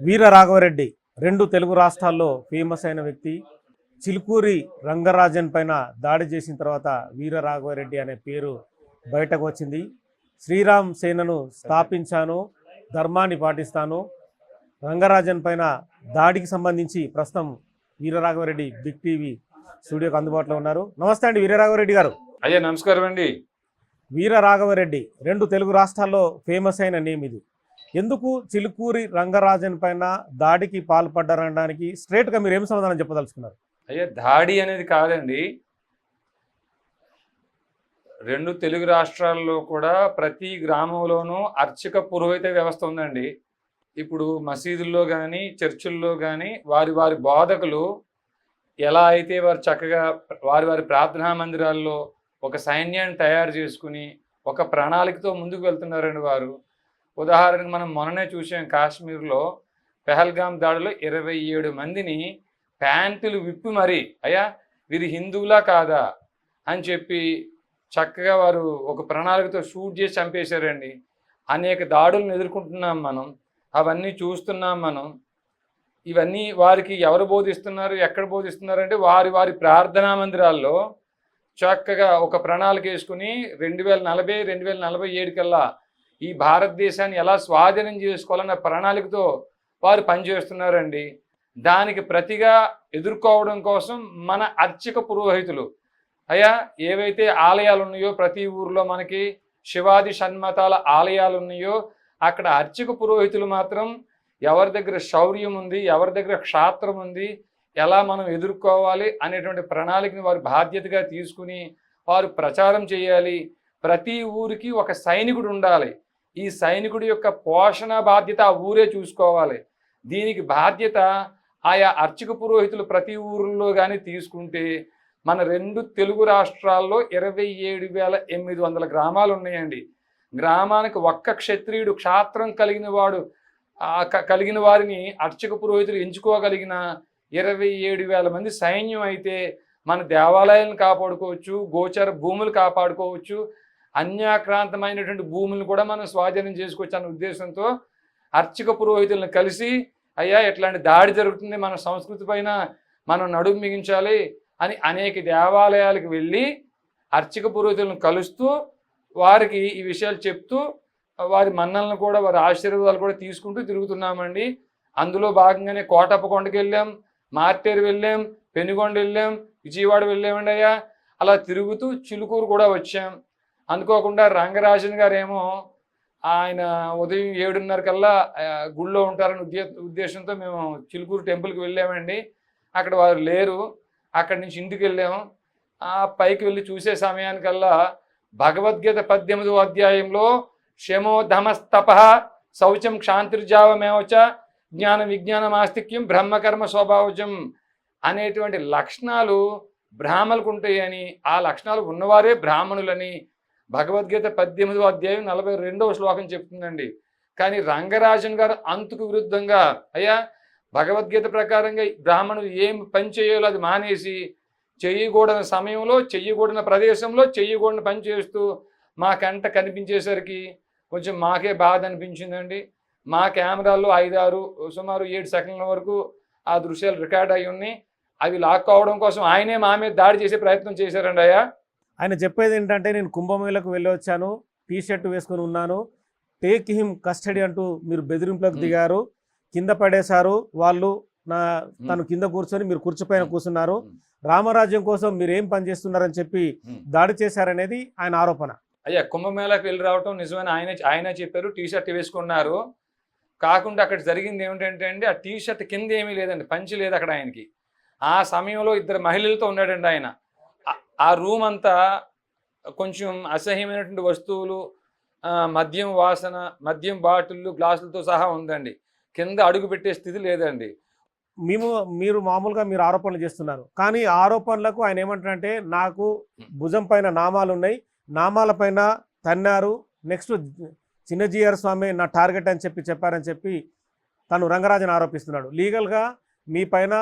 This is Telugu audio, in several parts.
వీర రాఘవరెడ్డి రెండు తెలుగు రాష్ట్రాల్లో ఫేమస్ అయిన వ్యక్తి. చిలుకూరి రంగరాజన్ పైన దాడి చేసిన తర్వాత వీర రాఘవరెడ్డి అనే పేరు బయటకు వచ్చింది. శ్రీరామ్ సేనను స్థాపించాను, ధర్మాన్ని పాటిస్తాను. రంగరాజన్ పైన దాడికి సంబంధించి ప్రస్తుతం వీర రాఘవరెడ్డి బిగ్ టీవీ స్టూడియోకి అందుబాటులో ఉన్నారు. నమస్తే అండి వీర రాఘవరెడ్డి గారు. అయ్యా నమస్కారం అండి. వీర రాఘవరెడ్డి రెండు తెలుగు రాష్ట్రాల్లో ఫేమస్ అయిన నేమ్ ఇది. ఎందుకు చిలుకూరి రంగరాజన్ పైన దాడికి పాల్పడ్డారనడానికి స్ట్రేట్గా మీరు ఏం సమాధానం చెప్పదలుచుకున్నారు? అయ్యా దాడి అనేది కాదండి, రెండు తెలుగు రాష్ట్రాల్లో కూడా ప్రతి గ్రామంలోనూ అర్చక పురోహిత వ్యవస్థ ఉందండి. ఇప్పుడు మసీదుల్లో కానీ చర్చిల్లో కానీ వారి వారి బోధకులు ఎలా అయితే వారు చక్కగా వారి వారి ప్రార్థనా మందిరాల్లో ఒక సైన్యాన్ని తయారు చేసుకుని ఒక ప్రణాళికతో ముందుకు వెళ్తున్నారండి వారు. ఉదాహరణకు మనం మొన్ననే చూసాం, కాశ్మీర్లో పెహల్గాం దాడిలో 27 మందిని ప్యాంటులు విప్పి మరి అయ్యా వీరు హిందువులా కాదా అని చెప్పి చక్కగా వారు ఒక ప్రణాళికతో షూట్ చేసి చంపేశారండి. అనేక దాడులను ఎదుర్కొంటున్నాం మనం, అవన్నీ చూస్తున్నాం మనం. ఇవన్నీ వారికి ఎవరు బోధిస్తున్నారు, ఎక్కడ బోధిస్తున్నారు అంటే వారి వారి ప్రార్థనా మందిరాల్లో చక్కగా ఒక ప్రణాళిక వేసుకుని 2040 2047 కల్లా ఈ భారతదేశాన్ని ఎలా స్వాధీనం చేసుకోవాలన్న ప్రణాళికతో వారు పనిచేస్తున్నారండి. దానికి ప్రతిగా ఎదుర్కోవడం కోసం మన అర్చక పురోహితులు అయ్యా ఏవైతే ఆలయాలు ఉన్నాయో, ప్రతి ఊరిలో మనకి శివాది షణ్మతాల ఆలయాలు ఉన్నాయో అక్కడ అర్చక పురోహితులు మాత్రం ఎవరి దగ్గర శౌర్యం ఉంది, ఎవరి దగ్గర క్షాత్రం ఉంది, ఎలా మనం ఎదుర్కోవాలి అనేటువంటి ప్రణాళికని వారు బాధ్యతగా తీసుకుని వారు ప్రచారం చేయాలి. ప్రతి ఊరికి ఒక సైనికుడు ఉండాలి. ఈ సైనికుడి యొక్క పోషణ బాధ్యత ఆ ఊరే చూసుకోవాలి. దీనికి బాధ్యత ఆయా అర్చక పురోహితులు ప్రతి ఊరిలో కానీ తీసుకుంటే మన రెండు తెలుగు రాష్ట్రాల్లో 27,800 గ్రామాలు ఉన్నాయండి. గ్రామానికి ఒక్క క్షత్రియుడు క్షాత్రం కలిగిన వారిని అర్చక పురోహితులు ఎంచుకోగలిగిన 27,000 మంది సైన్యం అయితే మన దేవాలయాలను కాపాడుకోవచ్చు, గోచర భూములు కాపాడుకోవచ్చు, అన్యాక్రాంతమైనటువంటి భూములను కూడా మనం స్వాధీనం చేసుకోవచ్చు అన్న ఉద్దేశంతో అర్చక పురోహితులను కలిసి అయ్యా ఇట్లాంటి దాడి జరుగుతుంది, మన సంస్కృతి పైన మనం నడుము మిగించాలి అని అనేక దేవాలయాలకు వెళ్ళి అర్చక పురోహితులను కలుస్తూ వారికి ఈ విషయాలు చెప్తూ వారి మన్నలను కూడా వారి ఆశీర్వాదాలు కూడా తీసుకుంటూ తిరుగుతున్నామండి. అందులో భాగంగానే కోటప్పకొండకి వెళ్ళాం, మార్టేరు వెళ్ళాం, పెనుగొండ వెళ్ళాం, విజయవాడ వెళ్ళామండి అయ్యా. అలా తిరుగుతూ చిలుకూరు కూడా వచ్చాం. అనుకోకుండా రంగరాజన్ గారేమో ఆయన ఉదయం 7:30 కల్లా గుళ్ళో ఉంటారని ఉద్దేశంతో మేము చిలుకూరు టెంపుల్కి వెళ్ళామండి. అక్కడ వారు లేరు. అక్కడి నుంచి ఇంటికి వెళ్ళాము. ఆ పైకి వెళ్ళి చూసే సమయానికల్లా భగవద్గీత 18వ అధ్యాయంలో క్షమో ధమస్తప శౌచం క్షాంతిర్జావమేవచ జ్ఞాన విజ్ఞానం ఆస్తిక్యం బ్రహ్మకర్మ స్వభావజం అనేటువంటి లక్షణాలు బ్రాహ్మణులకు ఉంటాయని, ఆ లక్షణాలు ఉన్నవారే బ్రాహ్మణులని భగవద్గీత 18వ అధ్యాయం 42వ శ్లోకం చెప్తుందండి. కానీ రంగరాజన్ గారు అంతకు విరుద్ధంగా అయ్యా భగవద్గీత ప్రకారంగా బ్రాహ్మణులు ఏం పని చేయాలో అది మానేసి చెయ్యకూడని సమయంలో, చెయ్యకూడని ప్రదేశంలో, చెయ్యకూడని పని చేస్తూ మా కంట కనిపించేసరికి కొంచెం మాకే బాధ అనిపించిందండి. మా కెమెరాల్లో 5-6 సుమారు 7 సెకండ్ల వరకు ఆ దృశ్యాలు రికార్డ్ అయి ఉన్నాయి. అవి లాక్కోవడం కోసం ఆయనే మా మీద దాడి చేసే ప్రయత్నం చేశారండి అయ్యా. ఆయన చెప్పేది ఏంటంటే, నేను కుంభమేళకు వెళ్ళి వచ్చాను, టీషర్ట్ వేసుకుని ఉన్నాను, టేక్ హిమ్ కస్టడీ అంటూ మీరు బెదిరింపులకు దిగారు, కింద పడేశారు వాళ్ళు, తను కింద కూర్చొని మీరు కుర్చీపైన కూర్చున్నారు, రామరాజ్యం కోసం మీరు ఏం పని చేస్తున్నారని చెప్పి దాడి చేశారనేది ఆయన ఆరోపణ. అయ్యా కుంభమేళకు వెళ్ళి రావటం నిజమైన ఆయన చెప్పారు, టీషర్ట్ వేసుకున్నారు. కాకుండా అక్కడ జరిగింది ఏమిటంటే అండి, ఆ టీషర్ట్ కింద ఏమీ లేదండి, పంచి లేదు అక్కడ ఆయనకి. ఆ సమయంలో 2 మహిళలతో ఉన్నాడండి ఆయన. ఆ రూమ్ అంతా కొంచెం అసహ్యమైనటువంటి వస్తువులు, మద్యం వాసన, మద్యం బాటిళ్ళు, గ్లాసులతో సహా ఉందండి. కింద అడుగు పెట్టే స్థితి లేదండి. మీరు మామూలుగా మీరు ఆరోపణలు చేస్తున్నారు, కానీ ఆరోపణలకు ఆయన ఏమంటారంటే, నాకు భుజం పైన నామాలు ఉన్నాయి, నామాల పైన తన్నారు, నెక్స్ట్ చిన్నజీఆర్ స్వామి నా టార్గెట్ అని చెప్పారని చెప్పి తను రంగరాజన్ ఆరోపిస్తున్నాడు. లీగల్గా మీ పైన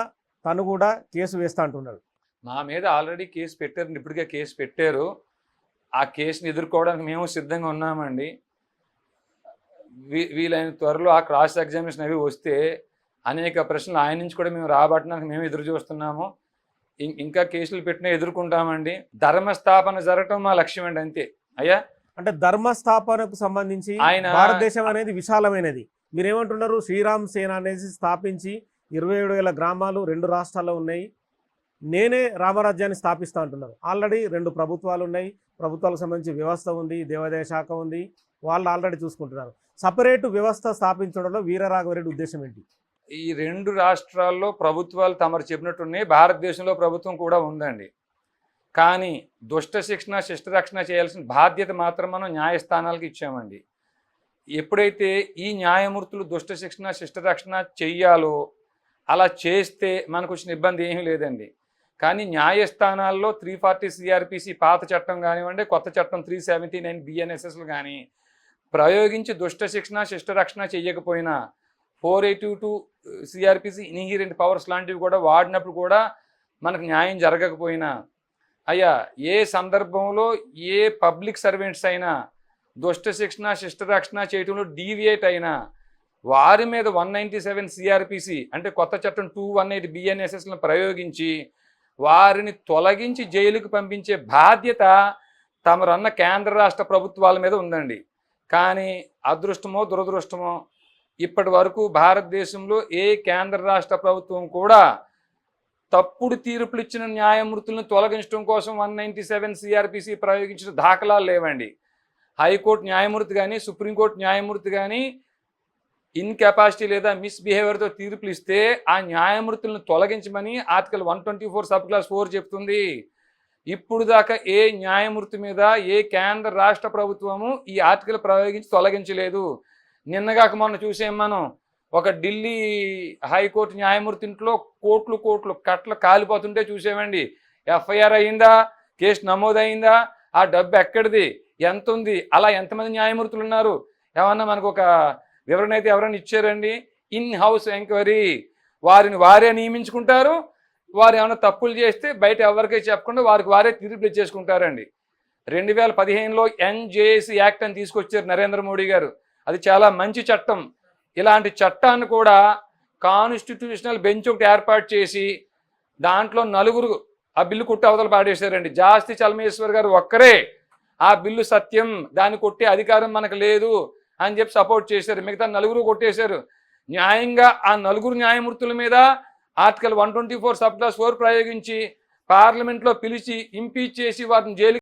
తను కూడా కేసు వేస్తా అంటున్నాడు. మా మీద ఆల్రెడీ కేసు పెట్టారు, ఇప్పటికే కేసు పెట్టారు. ఆ కేసుని ఎదుర్కోవడానికి మేము సిద్ధంగా ఉన్నామండి. వీలైన త్వరలో ఆ క్రాస్ ఎగ్జామినేషన్ అవి వస్తే అనేక ప్రశ్నలు ఆయన నుంచి కూడా మేము రాబట్టడానికి మేము ఎదురు చూస్తున్నాము. ఇంకా కేసులు పెట్టినా ఎదుర్కొంటామండి. ధర్మస్థాపన జరగటం మా లక్ష్యం అండి, అంతే. అయ్యా, అంటే ధర్మస్థాపనకు సంబంధించి భారతదేశం అనేది విశాలమైనది. మీరేమంటున్నారు? శ్రీరామ్ సేన అనేది స్థాపించి 27,000 గ్రామాలు 2 రాష్ట్రాల్లో ఉన్నాయి, నేనే రామరాజ్యాన్ని స్థాపిస్తా అంటున్నారు. ఆల్రెడీ 2 ప్రభుత్వాలు ఉన్నాయి, ప్రభుత్వాలకు సంబంధించి వ్యవస్థ ఉంది, దేవాదాయ శాఖ ఉంది, వాళ్ళు ఆల్రెడీ చూసుకుంటున్నారు. సపరేటు వ్యవస్థ స్థాపించడంలో వీరరాఘవరెడ్డి ఉద్దేశం ఏంటి? ఈ 2 రాష్ట్రాల్లో ప్రభుత్వాలు తమరు చెప్పినట్టున్నాయి, భారతదేశంలో ప్రభుత్వం కూడా ఉందండి. కానీ దుష్ట శిక్షణ శిష్ట రక్షణ చేయాల్సిన బాధ్యత మాత్రం మనం న్యాయస్థానాలకు ఇచ్చామండి. ఎప్పుడైతే ఈ న్యాయమూర్తులు దుష్ట శిక్షణ శిష్ట రక్షణ చెయ్యాలో అలా చేస్తే మనకు వచ్చిన ఇబ్బంది ఏమీ లేదండి. కానీ న్యాయస్థానాల్లో 340 సిఆర్పిసి పాత చట్టం కానివ్వండి, కొత్త చట్టం 379 బిఎన్ఎస్ఎస్లు కానీ ప్రయోగించి దుష్ట శిక్షణ శిష్ట రక్షణ చెయ్యకపోయినా 482 సిఆర్పిసి ఇన్హీరెంట్ పవర్స్ లాంటివి కూడా వాడినప్పుడు కూడా మనకు న్యాయం జరగకపోయినా, అయ్యా ఏ సందర్భంలో ఏ పబ్లిక్ సర్వెంట్స్ అయినా దుష్ట శిక్షణ శిష్ట రక్షణ చేయటంలో డీవియేట్ అయినా వారి మీద 197 సిఆర్పిసి అంటే కొత్త చట్టం 218 బిఎన్ఎస్ఎస్లను ప్రయోగించి వారిని తొలగించి జైలుకు పంపించే బాధ్యత తమరన్న కేంద్ర రాష్ట్ర ప్రభుత్వాల మీద ఉందండి. కానీ అదృష్టమో దురదృష్టమో ఇప్పటి వరకు భారతదేశంలో ఏ కేంద్ర రాష్ట్ర ప్రభుత్వం కూడా తప్పుడు తీర్పులు ఇచ్చిన న్యాయమూర్తులను తొలగించడం కోసం 197 సిఆర్పిసి ప్రయోగించిన దాఖలాలు లేవండి. హైకోర్టు న్యాయమూర్తి కానీ సుప్రీంకోర్టు న్యాయమూర్తి కానీ ఇన్కెపాసిటీ లేదా మిస్బిహేవియర్తో తీర్పులు ఇస్తే ఆ న్యాయమూర్తులను తొలగించమని ఆర్టికల్ 124 సబ్ క్లాస్ 4 చెప్తుంది. ఇప్పుడు దాకా ఏ న్యాయమూర్తి మీద ఏ కేంద్ర రాష్ట్ర ప్రభుత్వము ఈ ఆర్టికల్ ప్రయోగించి తొలగించలేదు. నిన్నగాక మొన్న చూసాం మనం, ఒక ఢిల్లీ హైకోర్టు న్యాయమూర్తి ఇంట్లో కోట్లు కట్ల కాలిపోతుంటే చూసామండి. ఎఫ్ఐఆర్ అయిందా, కేసు నమోదైందా, ఆ డబ్బు ఎక్కడిది, ఎంత ఉంది, అలా ఎంతమంది న్యాయమూర్తులు ఉన్నారు? ఏమన్నా మనకు ఒక వివరణ అయితే ఎవరైనా ఇచ్చారండి? ఇన్ హౌస్ ఎంక్వైరీ, వారిని వారే నియమించుకుంటారు. వారు ఏమైనా తప్పులు చేస్తే బయట ఎవరికై చెప్పకుండా వారికి వారే తీర్పులు ఇచ్చేసుకుంటారండి. 2015లో ఎన్జేఏసీ యాక్ట్ అని తీసుకొచ్చారు నరేంద్ర మోడీ గారు. అది చాలా మంచి చట్టం. ఇలాంటి చట్టాన్ని కూడా కాన్స్టిట్యూషనల్ బెంచ్ ఒకటి ఏర్పాటు చేసి దాంట్లో 4 ఆ బిల్లు కొట్టి అవతల పాడేశారండి. జాస్తి చలమేశ్వర్ గారు ఒక్కరే ఆ బిల్లు సత్యం, దాన్ని కొట్టే అధికారం మనకు లేదు అని చెప్పి సపోర్ట్ చేశారు. మిగతా 4 కొట్టేశారు. న్యాయంగా ఆ 4 న్యాయమూర్తుల మీద ఆర్టికల్ 124 సబ్ క్లాస్ 4 ప్రయోగించి పార్లమెంట్లో పిలిచి ఇంపీచ్ చేసి వారిని జైలు